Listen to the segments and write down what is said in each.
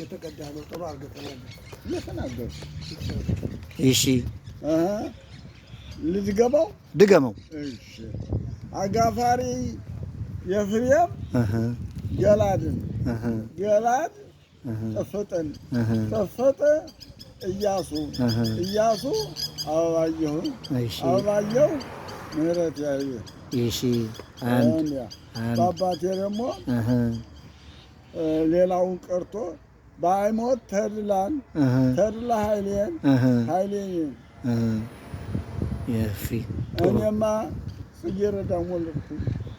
የተቀዳ ነው። ጥሩ አድርገህ ተናገር። እየተናገርኩ እሺ ልድገመው ድገመው። እሺ አጋፋሪ የፍሬም ገላድን ገላድ ጥፍጥን ጥፍጥ ኢያሱ ኢያሱ አበባየሁ አበባየሁ ምህረት ያየ እሺ አንድ በአባቴ ደግሞ ሌላውን ቀርቶ በሃይሞት ተድላን ተድላ ኃይሌን ኃይሌን የፍሪ እኔማ ጽጌረዳን ወለድኩ።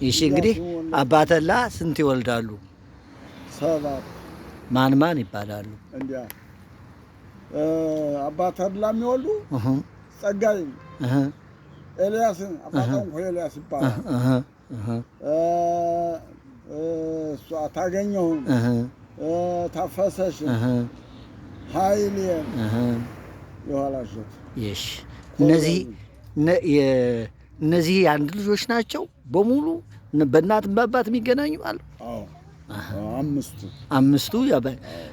እሺ እንግዲህ አባተላ ስንት ይወልዳሉ? 7 ማን ማን ይባላሉ? እንዲያ አባተላ የሚወልዱ ጸጋይ ኤልያስ አባታው ኤልያስ ይባላል። እሷ ታገኘሁን ታፈሰሽ ኃይሌን የኋላሸት እሺ እነዚህ የአንድ ልጆች ናቸው በሙሉ በእናት በአባት የሚገናኙ አሉ? አዎ አምስቱ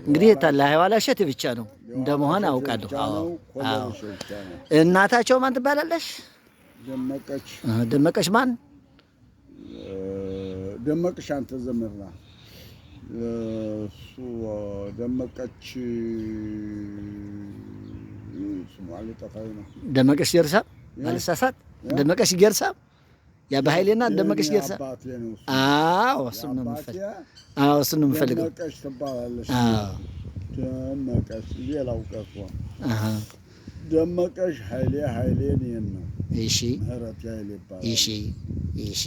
እንግዲህ ለኋላሸት ብቻ ነው እንደመሆን አውቃለሁ። አዎ እናታቸው ማን ትባላለሽ? ደመቀች ደመቀች ማን? ደመቀች አንተ ዘመርና እሱ ደመቀች ስሟ ሊጠፋኝ ነው። ደመቀች ጌርሳ ባልሳሳት ደመቀች ጌርሳ ያ በኃይሌና ደመቀች ጌርሳ። አዎ እሱን ነው የምፈልገው። አዎ እሱን ነው የምፈልገው። ደመቀች ትባላለች። ደመቀች ሌላው ቀርቶ ደመቀሽ ኃይሌን ይሄን ነው። እሺ ምህረት ኃይሌ ይባላል። እሺ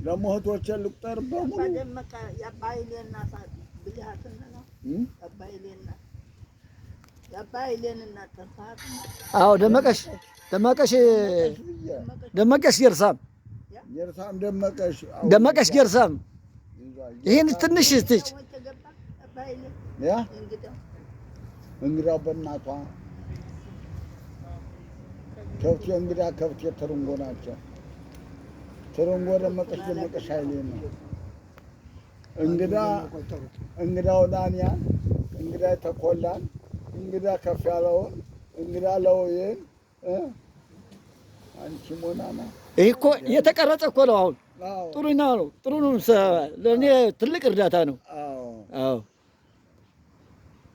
ደግሞ እህቶቼን ልቁጠር በሙሉ ደመቀ የአባይሌና ብልሃትና ነው የአባይሌና አዎ ደመቀሽ ጌርሳም ደመቀሽ ጌርሳም ይሄን ትንሽ ትች ያ እንግዳው በእናቷ ከብቴ ትርንጎ ናቸው። ትርንጎ ደመቀሽ ኃይሌ ነው። እንግዳው ዳንያን እንግዳ ተኮላን እንግዳ ከፍ ያለውን እንግዳ ለውዬን አንቺ ሞናና ይሄ እኮ የተቀረጸ እኮ ነው። አሁን ጥሩ ነው። ጥሩ ነው። ለእኔ ትልቅ እርዳታ ነው። አዎ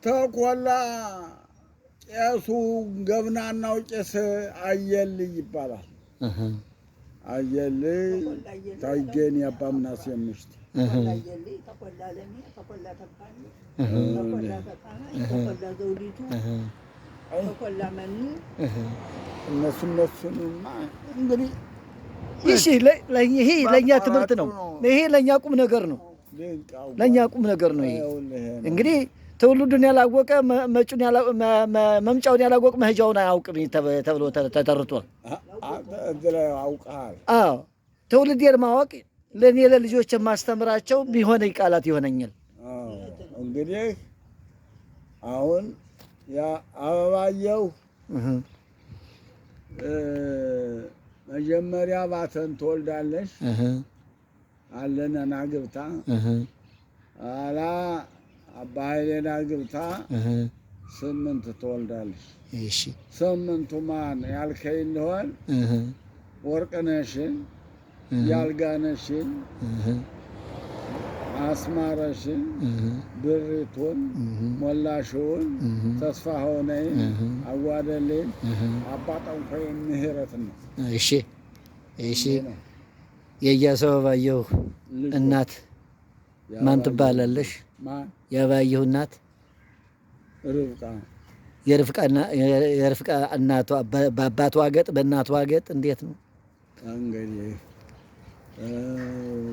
ተኮላ ቄሱ ገብናናው ቄስ አየልይ ይባላል። አየልይ ታይገን ያባምናስ የምሽት እነሱንማ እንግዲህ እሺ ይሄ ለእኛ ትምህርት ነው። ይሄ ለእኛ ቁም ነገር ነው። ለእኛ ቁም ነገር ነው። ይሄ እንግዲህ ትውልዱን ያላወቀ መምጫውን ያላወቀ መሄጃውን አያውቅም ተብሎ ተተርቷል። አዎ ትውልዴን ማወቅ ለእኔ ለልጆች የማስተምራቸው ቢሆነ ቃላት ይሆነኛል። እንግዲህ አሁን ያ አበባየሁ መጀመሪያ ባተን ትወልዳለሽ አለነና ግብታ አላ አባ ኃይሌና ግብታ 8 ትወልዳለሽ። እሺ 8ቱ ማን ያልከኝ እንደሆን ወርቅነሽን ያልጋነሽን አስማረሽን ብሪቱን ሞላሽውን ተስፋ ሆነይን አዋደሌን አባጠንኮይ ምህረት ነው። እሺ የኢያሱ አበባየሁ እናት ማን ትባላለሽ? የአበባየሁ እናት የርፍቃ እናቷ በአባቷ ገጥ በእናቷ ገጥ እንዴት ነው? እንግዲህ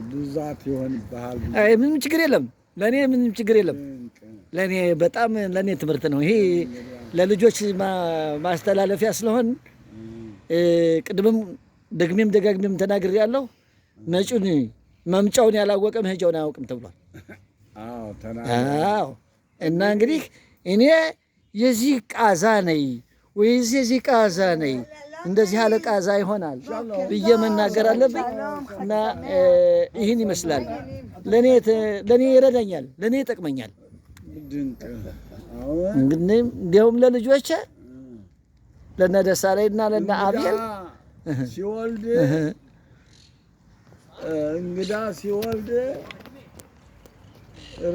ብዛት ይሆንብሃል። ምንም ችግር የለም። ለእኔ ምንም ችግር የለም። ለእኔ በጣም ለእኔ ትምህርት ነው። ይሄ ለልጆች ማስተላለፊያ ስለሆን ቅድምም ደግሜም ደጋግሜም ተናግሬያለሁ። መምጫውን ያላወቀ መሄጃውን አያውቅም ተብሏል። አዎ እና እንግዲህ እኔ የዚህ ቃዛ ነኝ ወይስ የዚህ ቃዛ ነኝ እንደዚህ ያለ ቃዛ ይሆናል ብዬ መናገር አለብኝ። እና ይህን ይመስላል። ለእኔ ይረዳኛል፣ ለእኔ ይጠቅመኛል። ድንቅ አሁን እንዲያውም ለልጆቼ ለነ ደሳለኝና ለነ አቤል ሲወልድ እንግዳ ሲወልድ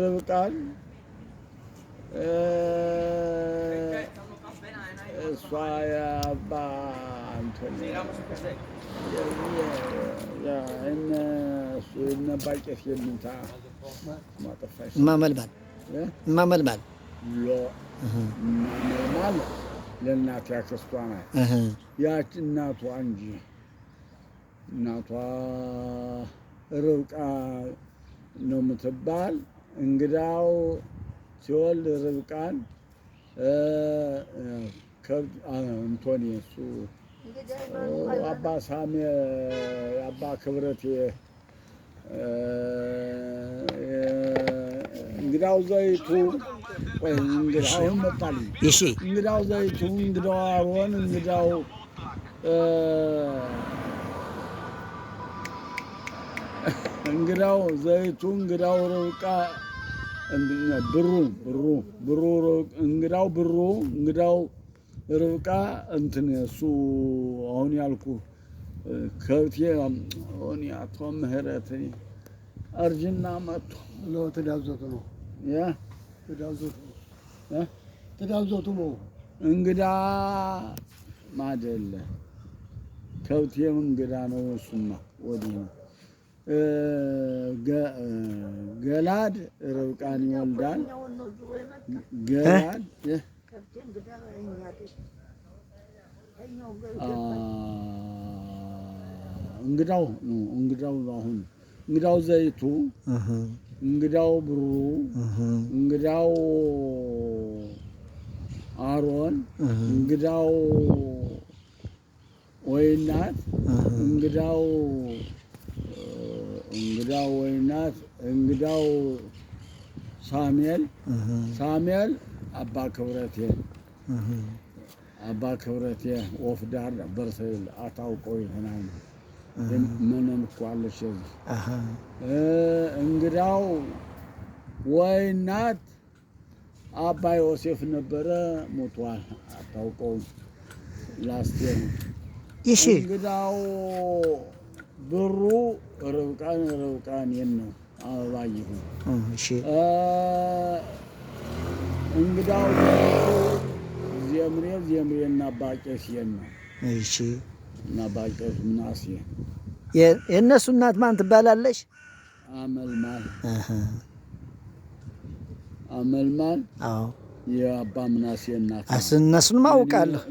ርብቃን እሷ የአባ እንትን እነሱ እነ ባቄስ የምንታ ማጠፋሽ ማመልማል ማመልማል ማመልማል ለእናት ያክስቷ ናት። ያች እናቷ እንጂ እናቷ ርብቃ ነው የምትባል። እንግዳው ሲወልድ ርብቃን እንቶኒ እሱ አባ ሳሜ አባ ክብረት እንግዳው ዘይቱ አሁን መጣልኝ። እንግዳው ዘይቱ እንግዳው አሮን እንግዳው ዘይቱ እንግዳው ርብቃ እንግዳው ርብቃ እንትን እሱ አሁን ያልኩ ከብቴ አሁን አቶ ምህረት እርጅና መጥቶ ተዳብዘቱ ነው ተዳብዘቱ ነው እንግዳ ማደለ ከብቴም እንግዳ ነው። እሱማ ወዲህ ነው። ገላድ ርብቃን ይወልዳል። ገላድ እንግዳው አሁን እንግዳው ዘይቱ እንግዳው ብሩ እንግዳው አሮን እንግዳው ወይናት እንግዳው ወይናት እንግዳው ሳሙኤል አባ ክብረቴ ወፍዳር ነበር ስል አታውቀው ይሆናል። ምንም እኮ አለች እዚህ እንግዳው ወይናት አባ ዮሴፍ ነበረ ሞቷል። አታውቀውም። ላስቴር እንግዳው ብሩ ርብቃን ነው አበባየሁ እንግዳው ዜምሬና ባቄስ ነው። እና ባቄስ ምናሴ የእነሱ እናት ማን ትባላለች? አመልማል የአባ ምናሴ እናት እነሱንም አውቃለሁ።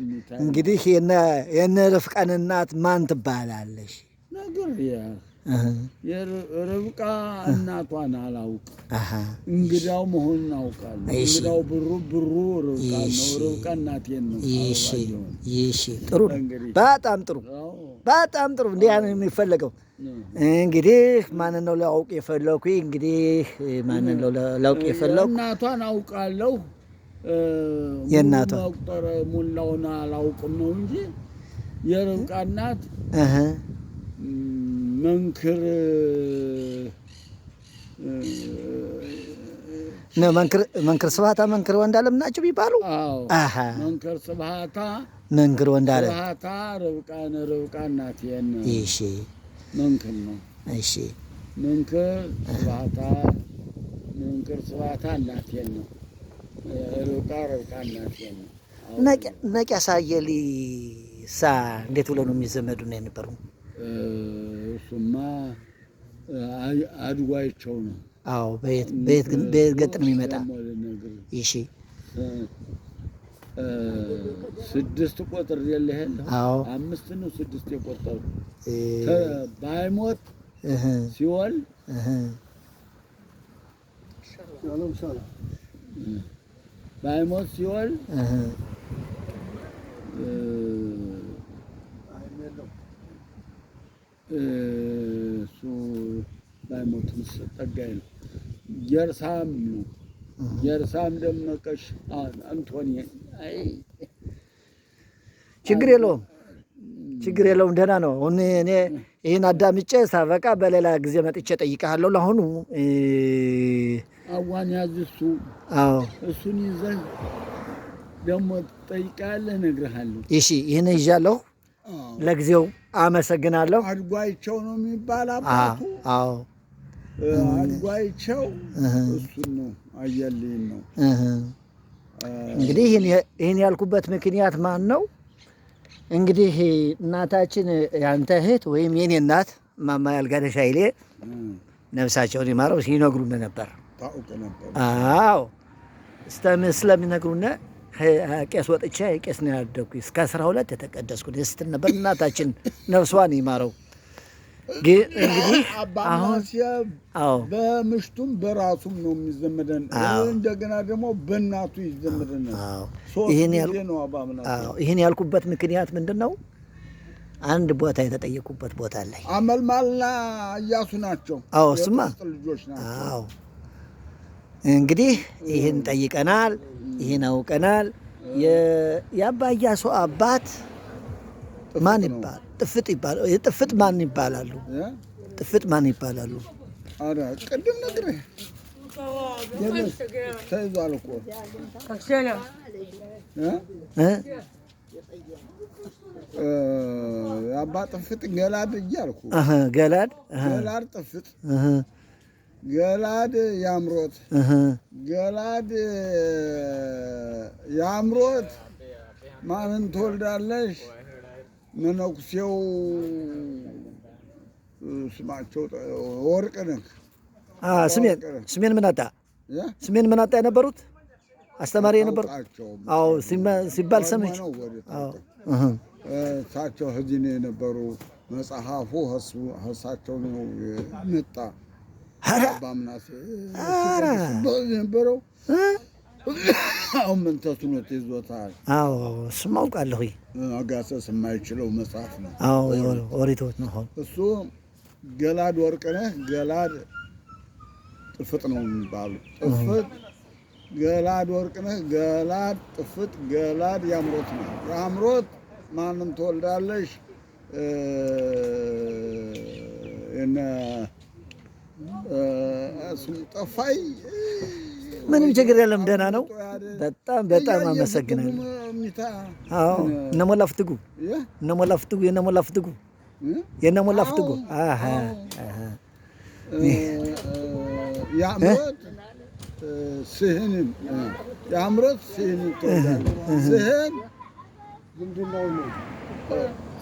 እንግዲህ የነ ርብቃን እናት ማን ትባላለች? የርብቃ እናቷን አላውቅም። እንግዳው መሆኑን አውቃለሁ። እንግዳው ብሩ ርብቃ ነው። ርብቃ እናቴን ነው። ጥሩ ነው። በጣም ጥሩ። እንዲህ ነው የሚፈለገው። እንግዲህ ማንን ነው ላውቅ የፈለኩ? እናቷን አውቃለሁ። የእናቷ መቁጠር ሙላውን አላውቅም ነው እንጂ የርብቃ እናት መንክር ስብሃታ መንክር ወንዳለም ናቸው ቢባሉ መንክር ስብሃታ ርብቃ እናት መንክር ነው። መንክር ስብሃታ እናት ነው። ርብቃ እናት ነው። ነቂያሳ አየሊሳ እንዴት ብለው ነው የሚዘመዱ ነው የነበሩ? እሱማ አድጓቸው ነው። በየት ገጥ ነው የሚመጣ? እሺ 6 ቁጥር የለህል? 5 ነው 6 የቆጠሩ ባይሞት ሲወል ባይሞት ሲወል እሱ ባይሞትም ጠጋኝ ነው። ጌርሳም ነው። ጌርሳም ደመቀሽ አንቶኒ ችግር የለውም። ደህና ነው። አሁን እኔ ይህን አዳምጬ ሳበቃ በሌላ ጊዜ መጥቼ ጠይቀሃለሁ። ለአሁኑ አዋን ያዝ እሱ አዎ እሱን ይዘህ ደግሞ ትጠይቃለህ፣ እነግርሃለሁ። እሺ ይህን ይዣለሁ። ለጊዜው አመሰግናለሁ። አድጓይቸው ነው የሚባል አባቱ። አዎ አድጓይቸው እሱን ነው አየልኝ ነው። እንግዲህ ይህን ያልኩበት ምክንያት ማን ነው? እንግዲህ እናታችን ያንተ እህት ወይም የኔ እናት እማማ ያልጋነሽ ኃይሌ ነፍሳቸውን ይማረው ሲነግሩን ነበር። ታውቅ ነበር? አዎ ስለሚነግሩን ቄስ ወጥቼ ቄስ ነው ያደግኩኝ እስከ 12 የተቀደስኩ ስትል ነበር እናታችን ነፍሷን ይማረው። እንግዲህ አሁን በምሽቱም በራሱም ነው የሚዘመደን። እንደገና ደግሞ በእናቱ ይዘመደን። ይህን ያልኩበት ምክንያት ምንድን ነው? አንድ ቦታ የተጠየቁበት ቦታ ላይ አመልማልና እያሱ ናቸው። አዎ እሱማ ልጆች ናቸው። አዎ እንግዲህ ይህን ጠይቀናል፣ ይህን አውቀናል። የአባ እያሱ አባት ማን ይባላል? ጥፍጥ ይባላል። የጥፍጥ ማን ይባላሉ? ጥፍጥ ማን ይባላሉ? አረ ቅድም ነግሬህ ተይዟል እኮ አባ ጥፍጥ ገላድ እያልኩ ገላድ ጥፍጥ ገላድ ያምሮት ገላድ ያምሮት ማንን ትወልዳለሽ? መነኩሴው ስማቸው ወርቅነህ። ስሜን ምናጣ ስሜን ምናጣ የነበሩት አስተማሪ የነበሩት። አዎ ሲባል ሰምቼ። እሳቸው እዚህ ነው የነበሩ። መጽሐፉ እሳቸው ነው መጣ ባምናሴ ነበረው። አሁን ምን ተስኖት ይዞታል? አዎ እሱም አውቃለሁ። አጋሰስ የማይችለው መጽሐፍ ነው። አዎ ኦሪቶት ነው እሱ። ገላድ ወርቅነህ ገላድ ጥፍጥ ነው የሚባሉ። ጥፍጥ ገላድ ወርቅነህ ገላድ ጥፍጥ ገላድ ያምሮት ነው። ያምሮት ማንም ትወልዳለሽ? እነ እሱም ጠፋይ። ምንም ችግር የለም፣ ደህና ነው። በጣም አመሰግናለሁ። አዎ እነሞላ ፍትጉ የነሞላ ፍትጉ የአምሮት ስህንን የአምሮት ስህንን ትወልዳለች።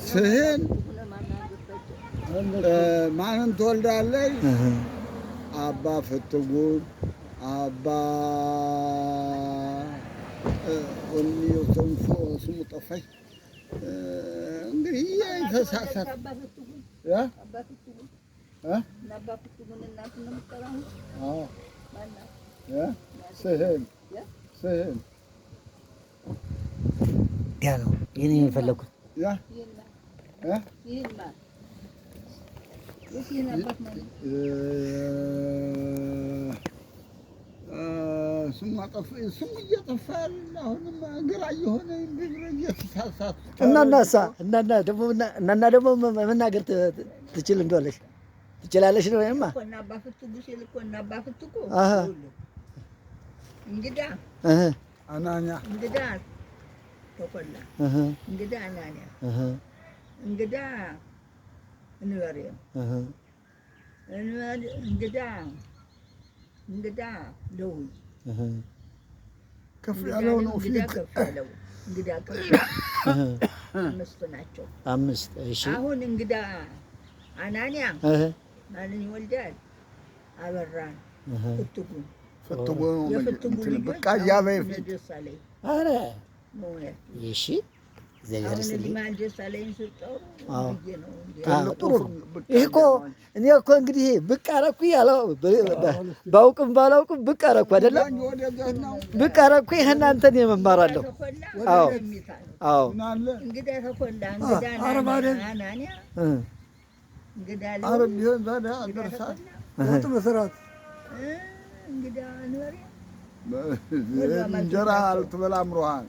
ስህን ማንን ትወልዳለች? አባ ፍትጉን አባ ስሙ ጠፋኝ። እንግዲህ የተሳሳት ስህን ያ ነው ይህን የፈለኩት። ስሙ እየጠፋ አሁንም ግራ እየሆነ እየተሳሳት እናና ደግሞ መናገር ትችል እንደዋለሽ ትችላለሽ ነው ወይማ እንግዳ አናንያ እንግዳ ተቆላ እንግዳ አናንያ እንግዳ እንበሬም እንግዳ ደውል ከፍ ያለው ነው ፊት እንግዳ ከፍ አምስት ናቸው። አምስት እሺ። አሁን እንግዳ አናንያ ማንን ይወልዳል? አበራን ፍትጉ የፍትጉ በቃ ያበይ ደሳለኝ። አረ ነው እሺ። እግዚአብሔር ይስጥልኝ። ይሄ እኮ እኔ እኮ እንግዲህ ብቅ አደረኩ ያለው ባውቅም ባላውቅም ብቅ አደረኩ አይደለም። ብቅ አደረኩ ይሄ እናንተን የመማራለሁ። አዎ አዎ እንግዳ ተኮላ እንግዳ አናንያ እንግዳ ቢሆን ታዲያ አደረሳት ወጥ መስራት እንግዳ አንወሪ እንጀራ አልትበላም ሩሃን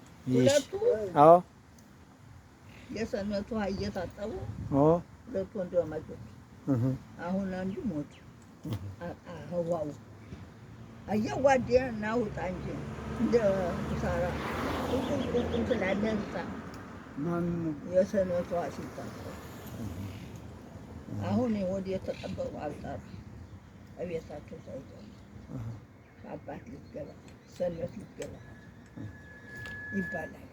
አዎ የሰነቱ እየታጠቡ ሁለቱ ወንድማማቾች አሁን አንዱ ሞት። ህዋው አያዋዴ ናውጣ እንጂ እንደ ሳራ ቁቁ ስላለንሳ ማን የሰነቷ ሲታጣ አሁን ወደ የተቀበሩ አልጣሩ እቤታቸው ሳይቀር አባት ልትገባ ሰነት ልትገባ ይባላል።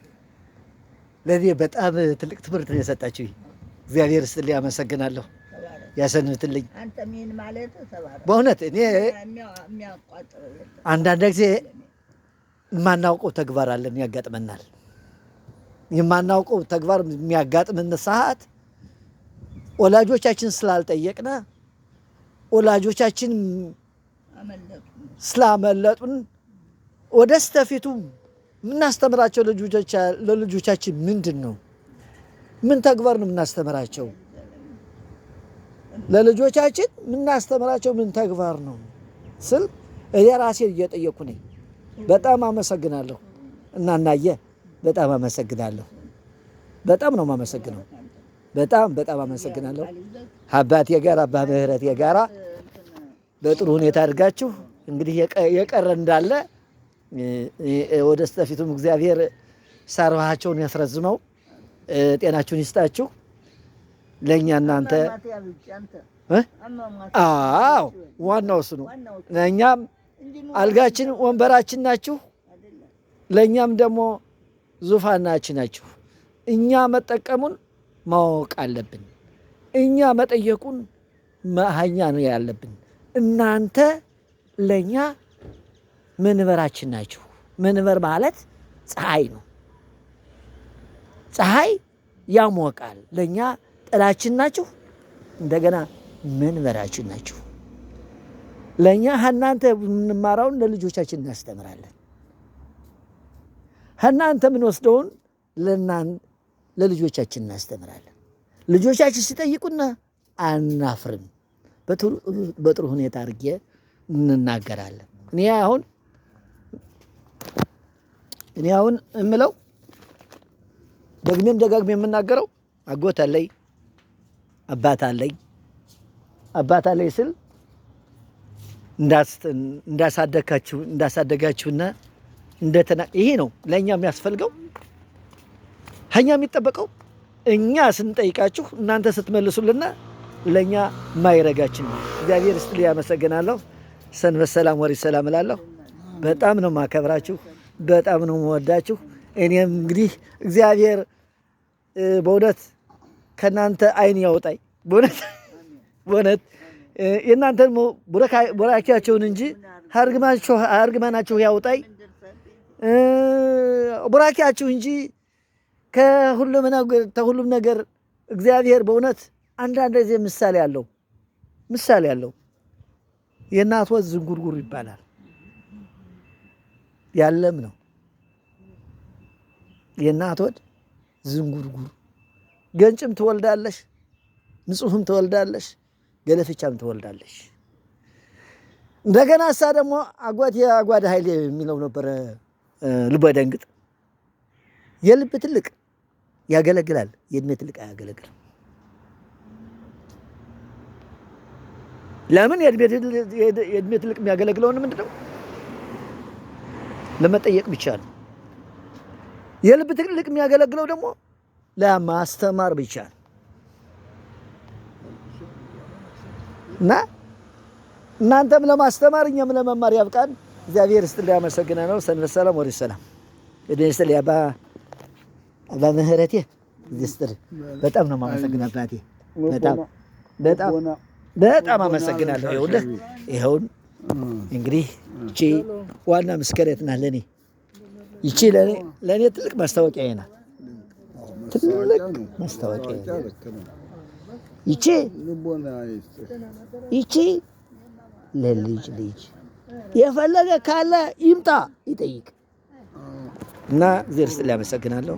ለዚህ በጣም ትልቅ ትምህርት ነው የሰጣችሁ። እግዚአብሔር ይስጥልኝ፣ አመሰግናለሁ። ያሰንብትልኝ። አንተ ምን ማለት ተባረክ። በእውነት እኔ የሚያቋጥር አንዳንድ ጊዜ የማናውቀው ተግባር አለን ያጋጥመናል። የማናውቀው ተግባር የሚያጋጥመን ሰዓት ወላጆቻችን ስላልጠየቅነ ወላጆቻችን ስላመለጡን ወደ ስተፊቱ የምናስተምራቸው ለልጆቻችን ምንድን ነው? ምን ተግባር ነው የምናስተምራቸው? ለልጆቻችን የምናስተምራቸው ምን ተግባር ነው ስል እኔ ራሴን እየጠየኩ ነኝ። በጣም አመሰግናለሁ እናናየ፣ በጣም አመሰግናለሁ። በጣም ነው የማመሰግነው። በጣም አመሰግናለሁ። አባቴ ጋር አባ ምህረቴ ጋራ በጥሩ ሁኔታ አድርጋችሁ እንግዲህ የቀረ እንዳለ ወደ ስተፊቱም እግዚአብሔር ሳርባቸውን ያስረዝመው፣ ጤናችሁን ይስጣችሁ። ለእኛ እናንተ አዎ ዋናው እሱ ነው። ለእኛም አልጋችን ወንበራችን ናችሁ፣ ለእኛም ደግሞ ዙፋናችን ናችሁ። እኛ መጠቀሙን ማወቅ አለብን። እኛ መጠየቁን መሃኛ ነው ያለብን። እናንተ ለእኛ መንበራችን ናችሁ። መንበር ማለት ፀሐይ ነው። ፀሐይ ያሞቃል። ለእኛ ጥላችን ናችሁ፣ እንደገና መንበራችን ናችሁ። ለእኛ እናንተ የምንማረውን ለልጆቻችን እናስተምራለን። እናንተ የምንወስደውን ለልጆቻችን እናስተምራለን። ልጆቻችን ሲጠይቁና አናፍርም። በጥሩ ሁኔታ አድርጌ እንናገራለን። እኔ አሁን እምለው ደግሜም ደጋግሜ የምናገረው አጎት አለኝ፣ አባት አለኝ። አባት አለኝ ስል እንዳሳደጋችሁና ይሄ ነው ለእኛ የሚያስፈልገው። ከእኛ የሚጠበቀው እኛ ስንጠይቃችሁ እናንተ ስትመልሱልና ለእኛ ማይረጋችን ነው። እግዚአብሔር ይስጥልኝ፣ ያመሰግናለሁ። ሰንበት ሰላም፣ ወሬ ሰላም እላለሁ። በጣም ነው ማከብራችሁ፣ በጣም ነው መወዳችሁ። እኔም እንግዲህ እግዚአብሔር በእውነት ከእናንተ አይን ያውጣኝ። በእውነት የእናንተን ቡራኪያቸውን እንጂ አርግማናችሁ ያውጣኝ። ቡራኪያችሁ እንጂ ከሁሉም ነገር እግዚአብሔር በእውነት አንዳንድ ጊዜ ምሳሌ አለው። የእናት ወዝ ዝንጉርጉር ይባላል። ያለም ነው የእናት ወድ ዝንጉርጉር። ገንጭም ትወልዳለሽ፣ ንጹህም ትወልዳለሽ፣ ገለፍቻም ትወልዳለሽ። እንደገና እሳ ደግሞ አጓድ ኃይሌ የሚለው ነበረ ልበ ደንግጥ። የልብ ትልቅ ያገለግላል፣ የእድሜ ትልቅ አያገለግልም። ለምን? የእድሜ ትልቅ የሚያገለግለውን ምንድን ነው? ለመጠየቅ ብቻ ነው። የልብ ትልቅ የሚያገለግለው ደግሞ ለማስተማር ብቻ ነው። እና እናንተም ለማስተማር እኛም ለመማር ያብቃን። እግዚአብሔር ይስጥልኝ፣ ያመሰግናለሁ። ሰንበት ሰላም፣ ወሬ ሰላም። እድሜ ይስጥልኝ አባ ምህረቴ። በጣም ነው የማመሰግን አባቴ። በጣም አመሰግናለሁ። ይኸውን እንግዲህ ይቺ ዋና ምስክሬት ናት ለእኔ። ይቺ ለእኔ ትልቅ ማስታወቂያ ናት። ትልቅ ማስታወቂያ ይቺ ለልጅ የፈለገ ካለ ይምጣ ይጠይቅ። እና እግዚአብሔር ይስጥልኝ፣ ያመሰግናለሁ።